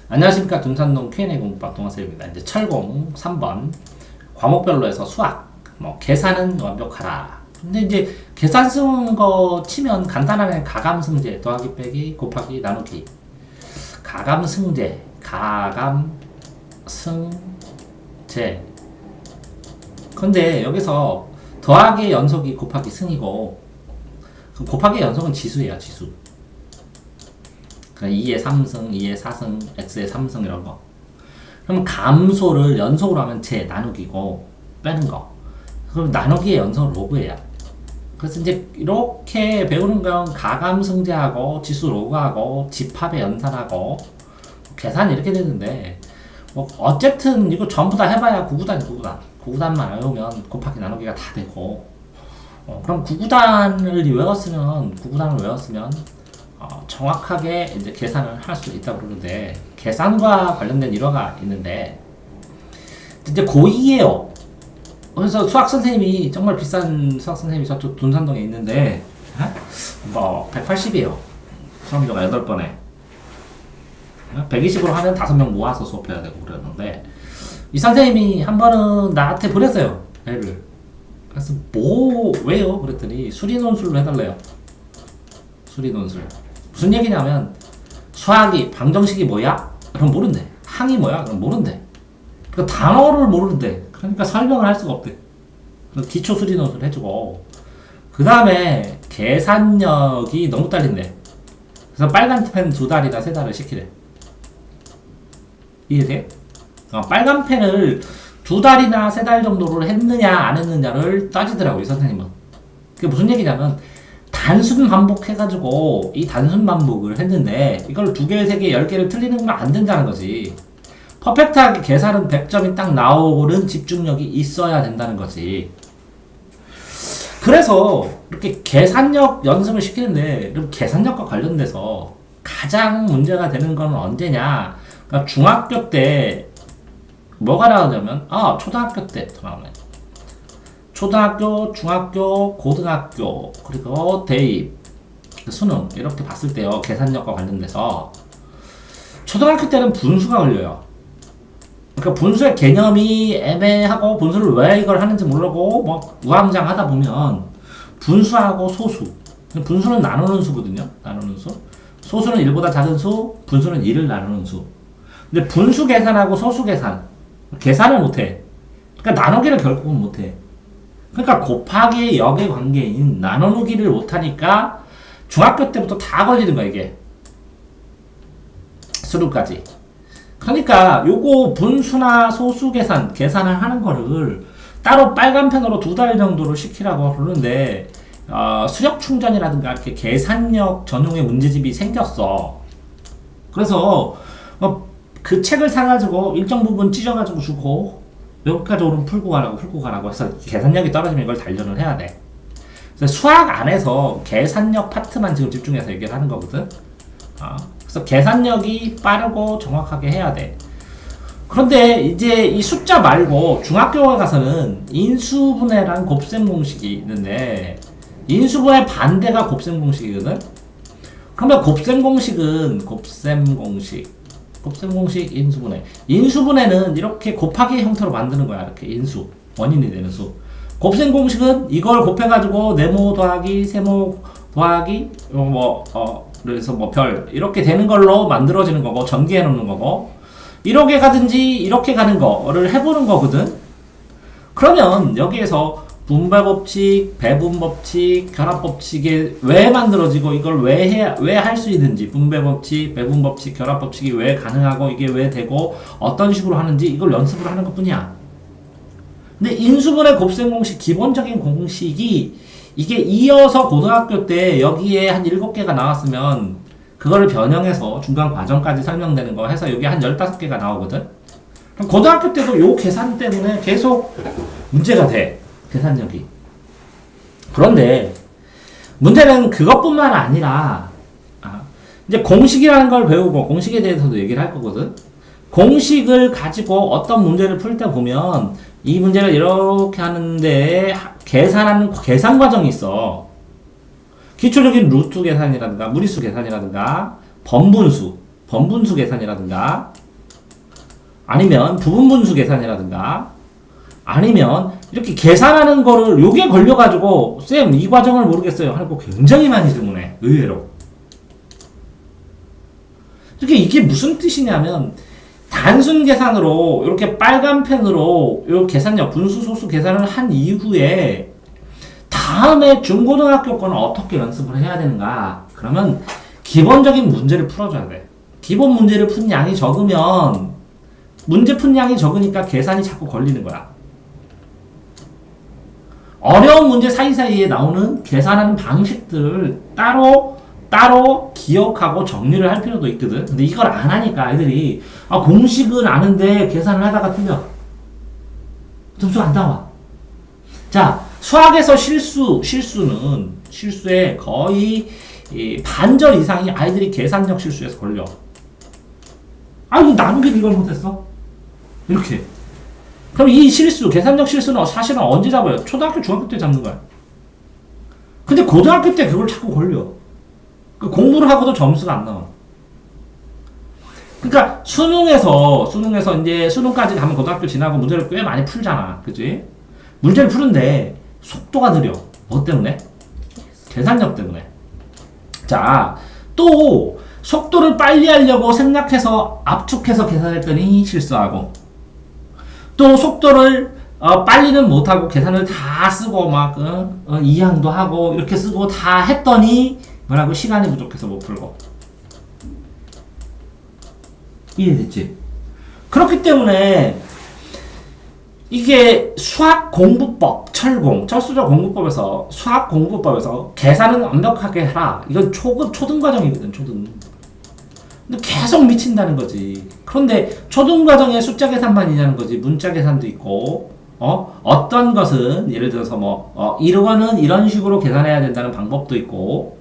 안녕하십니까. 둔산동 Q&A 공부방 동아쌤입니다. 이제 철공 3번 과목별로 해서 수학 계산은 완벽하라. 근데 이제 계산 쓰는 거 치면 간단하게 가감승제 더하기 빼기 곱하기 나누기 가감승제 근데 여기서 더하기 연속이 곱하기 승이고 곱하기 연속은 지수예요. 지수. 그러니까 2의 3승, 2의 4승, x의 3승 이런 거. 그럼 감소를 연속으로 하면 제 나누기고 빼는 거. 그럼 나누기의 연속은 로그예요. 그래서 이제 이렇게 배우는 건 가감승제하고 지수 로그하고 집합의 연산하고 계산이 이렇게 되는데 어쨌든 이거 전부 다 해봐야 9구단만 외우면 곱하기 나누기가 다 되고 그럼 9구단을 외웠으면 정확하게 이제 계산을 할 수 있다고 그러는데 계산과 관련된 일화가 있는데 이제 고2예요. 그래서 수학 선생님이 정말 비싼 수학 선생님이 저쪽 둔산동에 있는데 180이에요. 수험료가 8번에 120으로 하면 5명 모아서 수업해야 되고 그러는데 이 선생님이 한 번은 나한테 보냈어요. 애를. 그래서 왜요? 그랬더니 수리논술로 해달래요. 수리논술. 무슨 얘기냐면 수학이 방정식이 뭐야? 그럼 모른대. 항이 뭐야? 그럼 모른대. 그 단어를 모르는데 그러니까 설명을 할 수가 없대. 기초 수리논술 해주고 그 다음에 계산력이 너무 딸린대. 그래서 빨간 펜 2달이나 3달을 시키래. 이해돼? 빨간 펜을 2달이나 3달 정도를 했느냐 안 했느냐를 따지더라고 이 선생님은. 그게 무슨 얘기냐면 단순 반복해가지고 이 단순 반복을 했는데 이걸 2개, 3개, 10개를 틀리는 건 안 된다는 거지. 퍼펙트하게 계산은 100점이 딱 나오는 집중력이 있어야 된다는 거지. 그래서 이렇게 계산력 연습을 시키는데 그럼 계산력과 관련돼서 가장 문제가 되는 건 언제냐? 그러니까 중학교 때 뭐가 나오냐면 초등학교 때 나오네. 초등학교, 중학교, 고등학교, 그리고 대입, 수능 이렇게 봤을 때요. 계산력과 관련돼서 초등학교 때는 분수가 걸려요. 그러니까 분수의 개념이 애매하고 분수를 왜 이걸 하는지 모르고 우왕좌왕 하다 보면 분수하고 소수, 분수는 나누는 수거든요. 나누는 수. 소수는 1보다 작은 수, 분수는 2를 나누는 수. 근데 분수 계산하고 소수 계산을 못해. 그러니까 나누기를 결국은 못해. 그러니까 곱하기 역의 관계인 나누기를 못하니까 중학교 때부터 다 걸리는 거야 이게. 수능까지. 그러니까 요거 분수나 소수 계산을 하는 거를 따로 빨간 펜으로 2달 정도를 시키라고 그러는데 수력 충전이라든가 이렇게 계산력 전용의 문제집이 생겼어. 그래서 그 책을 사가지고 일정 부분 찢어가지고 주고 여기까지 오름 풀고 가라고 해서 계산력이 떨어지면 이걸 단련을 해야 돼. 그래서 수학 안에서 계산력 파트만 지금 집중해서 얘기를 하는 거거든. 그래서 계산력이 빠르고 정확하게 해야 돼. 그런데 이제 이 숫자 말고 중학교에 가서는 인수분해랑 곱셈 공식이 있는데 인수분해 반대가 곱셈 공식이거든. 그러면 곱셈 공식, 인수분해. 인수분해는 이렇게 곱하기 형태로 만드는 거야. 이렇게 인수, 원인이 되는 수. 곱셈 공식은 이걸 곱해가지고 네모 더하기, 세모 더하기, 그래서 별, 이렇게 되는 걸로 만들어지는 거고, 전개해 놓는 거고, 이렇게 가든지, 이렇게 가는 거를 해보는 거거든? 그러면 여기에서 분배법칙, 배분법칙, 결합법칙이 왜 만들어지고 이걸 왜 할 수 있는지 분배법칙, 배분법칙, 결합법칙이 왜 가능하고 이게 왜 되고 어떤 식으로 하는지 이걸 연습을 하는 것 뿐이야. 근데 인수분해 곱셈 공식 기본적인 공식이 이게 이어서 고등학교 때 여기에 한 7개가 나왔으면 그거를 변형해서 중간 과정까지 설명되는 거 해서 여기 한 15개가 나오거든? 그럼 고등학교 때도 요 계산 때문에 계속 문제가 돼. 계산력이. 그런데 문제는 그것뿐만 아니라 이제 공식이라는 걸 배우고 공식에 대해서도 얘기를 할 거거든. 공식을 가지고 어떤 문제를 풀 때 보면 이 문제를 이렇게 하는데 계산하는 계산 과정이 있어. 기초적인 루트 계산이라든가 무리수 계산이라든가 번분수 번분수 계산이라든가 아니면 부분분수 계산이라든가 아니면 이렇게 계산하는 거를 요게 걸려가지고 쌤 이 과정을 모르겠어요 하고 굉장히 많이 질문해. 의외로. 이게 무슨 뜻이냐면 단순 계산으로 이렇게 빨간 펜으로 요 계산력 분수 소수 계산을 한 이후에 다음에 중고등학교 거는 어떻게 연습을 해야 되는가? 그러면 기본적인 문제를 풀어줘야 돼. 기본 문제를 푼 양이 적으면 문제 푼 양이 적으니까 계산이 자꾸 걸리는 거야. 어려운 문제 사이사이에 나오는 계산하는 방식들을 따로 기억하고 정리를 할 필요도 있거든. 근데 이걸 안 하니까 애들이 공식은 아는데 계산을 하다가 틀려. 점수가 안 나와. 자, 수학에서 실수에 거의 반절 이상이 아이들이 계산력 실수에서 걸려. 나는 왜 이걸 못했어? 이렇게. 그럼 이 실수, 계산력 실수는 사실은 언제 잡아요? 초등학교, 중학교 때 잡는 거야. 근데 고등학교 때 그걸 자꾸 걸려. 공부를 하고도 점수가 안 나와. 그러니까 수능에서 이제 수능까지 가면 고등학교 지나고 문제를 꽤 많이 풀잖아. 그치? 문제를 푸는데 속도가 느려. 뭐 때문에? 계산력 때문에. 자, 또 속도를 빨리 하려고 생략해서 압축해서 계산했더니 실수하고 또 속도를 빨리는 못하고 계산을 다 쓰고 막 이항도 하고 이렇게 쓰고 다 했더니 뭐라고 시간이 부족해서 못 풀고. 이해됐지? 그렇기 때문에 이게 수학 공부법, 철수적 공부법에서 수학 공부법에서 계산은 완벽하게 해라. 이건 초등 과정이거든, 초등. 근데 계속 미친다는 거지. 그런데 초등 과정에 숫자 계산만이냐는 거지. 문자 계산도 있고, 어떤 것은 예를 들어서 이거는 이런 식으로 계산해야 된다는 방법도 있고,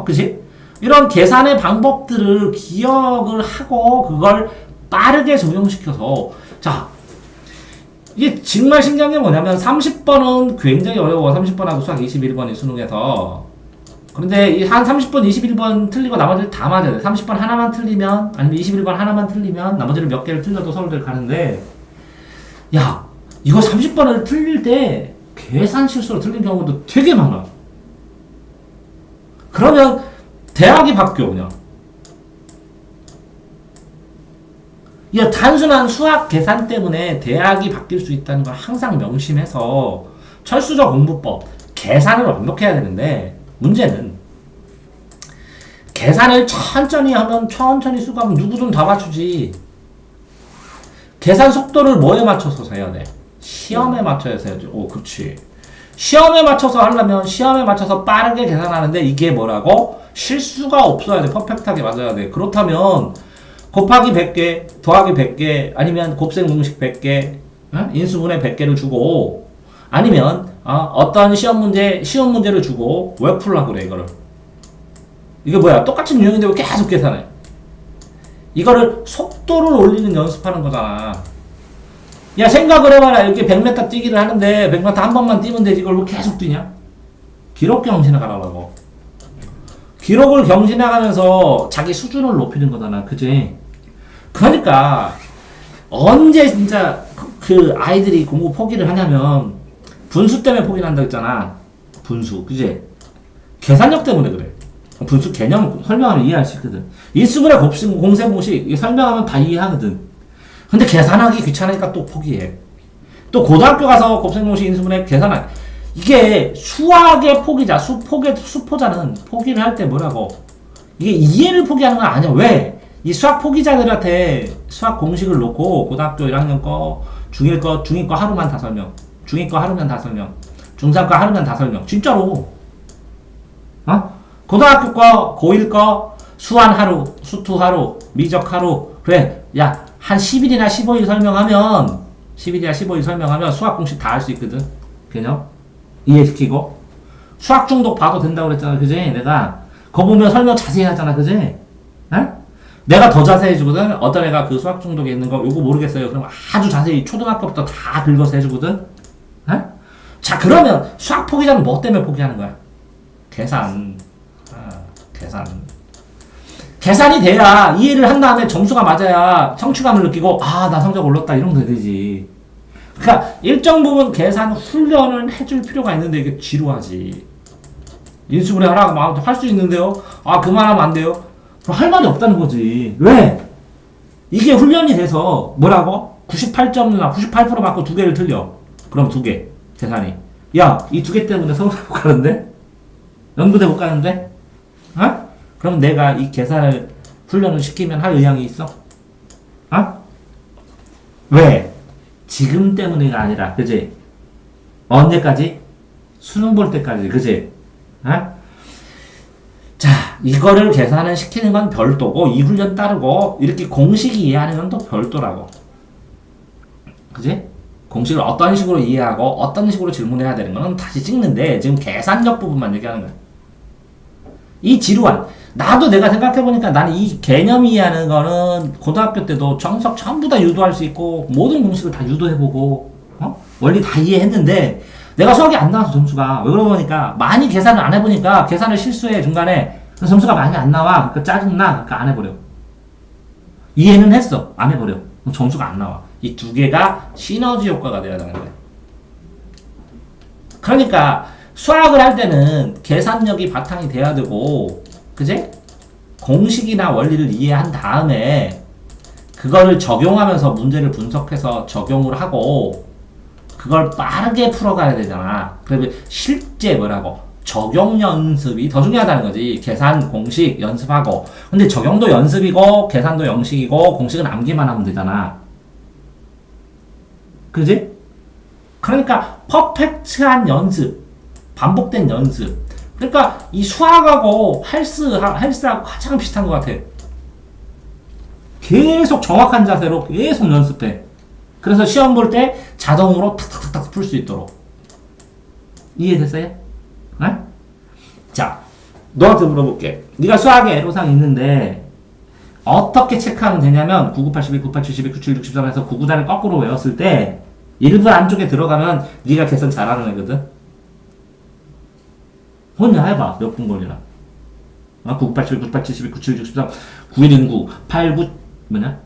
그치? 이런 계산의 방법들을 기억을 하고 그걸 빠르게 적용시켜서 자. 이게 정말 신기한 게 뭐냐면 30번은 굉장히 어려워. 30번하고 수학 21번이 수능에서. 그런데 한 30번, 21번 틀리고 나머지를 다 맞아야 돼. 30번 하나만 틀리면 아니면 21번 하나만 틀리면 나머지를 몇 개를 틀려도 서울대를 가는데 야 이거 30번을 틀릴 때 계산 실수로 틀린 경우도 되게 많아. 그러면 대학이 바뀌어 그냥. 이 단순한 수학 계산 때문에 대학이 바뀔 수 있다는 걸 항상 명심해서 철수적 공부법, 계산을 완벽해야 되는데 문제는 계산을 천천히 하면 천천히 수고하면 누구든 다 맞추지. 계산 속도를 뭐에 맞춰서 해야 돼? 시험에 맞춰서 해야지. 그렇지. 시험에 맞춰서 하려면 시험에 맞춰서 빠르게 계산하는데 이게 뭐라고? 실수가 없어야 돼. 퍼펙트하게 맞아야 돼. 그렇다면 곱하기 100개, 더하기 100개, 아니면 곱셈 공식 100개, 인수분해 100개를 주고, 아니면, 어떤 쉬운 문제를 주고, 왜 풀라고 그래, 이거를. 이게 뭐야? 똑같은 유형인데 왜 계속 계산해? 이거를 속도를 올리는 연습하는 거잖아. 야, 생각을 해봐라. 이렇게 100m 뛰기를 하는데, 100m 한 번만 뛰면 되지. 이걸 왜 계속 뛰냐? 기록 경신을 가라고. 기록을 경신해가면서 자기 수준을 높이는 거잖아. 그지? 그러니까 언제 진짜 그 아이들이 공부 포기를 하냐면 분수 때문에 포기를 한다고 했잖아. 분수. 그지? 계산력 때문에 그래. 분수 개념 설명하면 이해할 수 있거든. 인수분해 공셈 공식 설명하면 다 이해하거든. 근데 계산하기 귀찮으니까 또 포기해. 또 고등학교 가서 곱셈 공식 인수분해 계산하기. 이게 수학의 포기자, 수포자는 포기를 할 때 뭐라고? 이게 이해를 포기하는 건 아니야. 왜? 이 수학 포기자들한테 수학 공식을 놓고 고등학교 1학년 거, 중1 거 하루만 다 설명. 중2 거 하루만 다 설명. 중3 거 하루만 다 설명. 진짜로. 고등학교 거, 고1 거, 수한 하루, 수투 하루, 미적 하루. 그래. 야, 한 10일이나 15일 설명하면 수학 공식 다 할 수 있거든. 개념? 이해시키고. 수학 중독 봐도 된다고 그랬잖아. 그지? 내가. 그거 보면 설명 자세히 하잖아. 그지? 에? 내가 더 자세히 해주거든. 어떤 애가 그 수학 중독에 있는 거 요거 모르겠어요. 그럼 아주 자세히 초등학교부터 다 긁어서 해주거든. 에? 자, 그러면 수학 포기자는 뭐 때문에 포기하는 거야? 계산. 계산. 계산이 돼야 이해를 한 다음에 점수가 맞아야 성취감을 느끼고 아, 나 성적 올랐다 이런 거 되지. 그러니까 일정 부분 계산 훈련을 해줄 필요가 있는데 이게 지루하지. 인수분해 하라고 할 수 있는데요. 아, 그만하면 안 돼요. 그럼 할 말이 없다는 거지. 왜? 이게 훈련이 돼서 뭐라고? 98점이나 98% 맞고 두 개를 틀려. 그럼 두 개. 계산이. 야, 이 두 개 때문에 서울대 못 가는데? 연구대 못 가는데? 어? 그럼 내가 이 계산을 훈련을 시키면 할 의향이 있어? 어? 왜? 지금 때문에가 아니라, 그지? 언제까지? 수능 볼 때까지, 그지? 어? 자, 이거를 계산을 시키는 건 별도고, 이 훈련 따르고, 이렇게 공식 이해하는 건 또 별도라고. 그지? 공식을 어떤 식으로 이해하고, 어떤 식으로 질문해야 되는 거는 다시 찍는데, 지금 계산력 부분만 얘기하는 거야. 이 지루한, 나도 내가 생각해보니까 나는 이 개념 이해하는 거는 고등학교 때도 정석 전부 다 유도할 수 있고, 모든 공식을 다 유도해보고, 원리 다 이해했는데, 내가 수학이 안 나와서 점수가, 왜 그러고 보니까, 많이 계산을 안 해보니까, 계산을 실수해, 중간에. 점수가 많이 안 나와. 그러니까 짜증나. 그러니까 안 해버려. 이해는 했어. 안 해버려. 그럼 점수가 안 나와. 이 두 개가 시너지 효과가 돼야 되는 거야. 그러니까, 수학을 할 때는 계산력이 바탕이 돼야 되고, 그지? 공식이나 원리를 이해한 다음에, 그거를 적용하면서 문제를 분석해서 적용을 하고, 그걸 빠르게 풀어가야 되잖아. 그러면 실제 뭐라고? 적용 연습이 더 중요하다는 거지. 계산, 공식 연습하고. 근데 적용도 연습이고, 계산도 영식이고, 공식은 암기만 하면 되잖아. 그지? 그러니까, 퍼펙트한 연습. 반복된 연습. 그러니까, 이 수학하고 헬스하고 가장 비슷한 것 같아. 계속 정확한 자세로 계속 연습해. 그래서 시험 볼 때 자동으로 탁탁탁탁 풀 수 있도록. 이해됐어요? 네? 자, 너한테 물어볼게. 네가 수학에 애로사항 있는데 어떻게 체크하면 되냐면 9981, 9871, 97, 63에서 99단을 거꾸로 외웠을 때 일부 안쪽에 들어가면 네가 계산 잘하는 애거든? 혼자 해봐. 몇 분 걸리나? 9981, 9871, 97, 63, 9119, 89 뭐냐?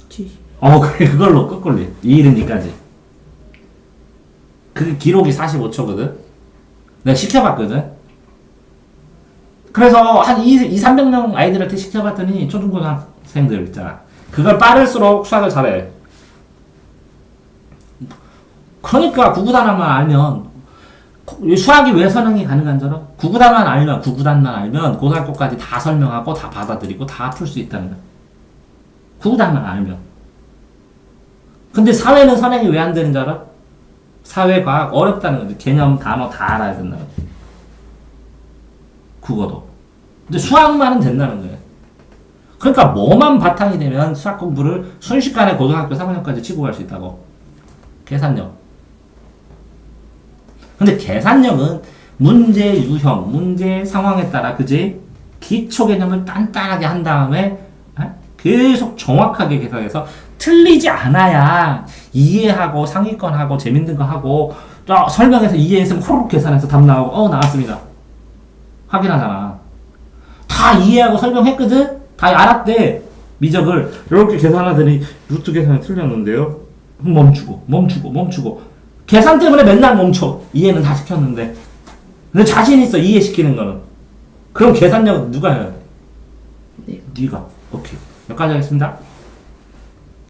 70. 그래, 그걸로 거꾸로 212까지. 그 기록이 45초거든? 내가 시켜봤거든? 그래서 한 300명 아이들한테 시켜봤더니 초중고등학생들 있잖아. 그걸 빠를수록 수학을 잘해. 그러니까 구구단만 알면, 수학이 왜 선행이 가능한 줄 알아? 구구단만 알면 고등학교까지 다 설명하고 다 받아들이고 다 풀 수 있다는 거야. 구구단만 알면. 근데 사회는 선행이 왜 안 되는 줄 알아? 사회과학 어렵다는 거지. 개념, 단어 다 알아야 된다는 거지. 국어도. 근데 수학만은 된다는 거예요. 그러니까 뭐만 바탕이 되면 수학 공부를 순식간에 고등학교 3학년까지 치고 갈 수 있다고. 계산력. 근데 계산력은 문제 유형, 문제 상황에 따라, 그지? 기초 개념을 단단하게 한 다음에 계속 정확하게 계산해서 틀리지 않아야 이해하고 상위권하고 재밌는 거 하고 설명해서 이해했으면 호로록 계산해서 답 나오고 나왔습니다. 확인하잖아. 다 이해하고 설명했거든? 다 알았대. 미적을 이렇게 계산하더니 루트 계산이 틀렸는데요? 멈추고 계산 때문에 맨날 멈춰. 이해는 다 시켰는데. 근데 자신 있어. 이해시키는 거는. 그럼 계산력 누가 해야 돼? 네. 네가. 오케이. 여기까지 하겠습니다.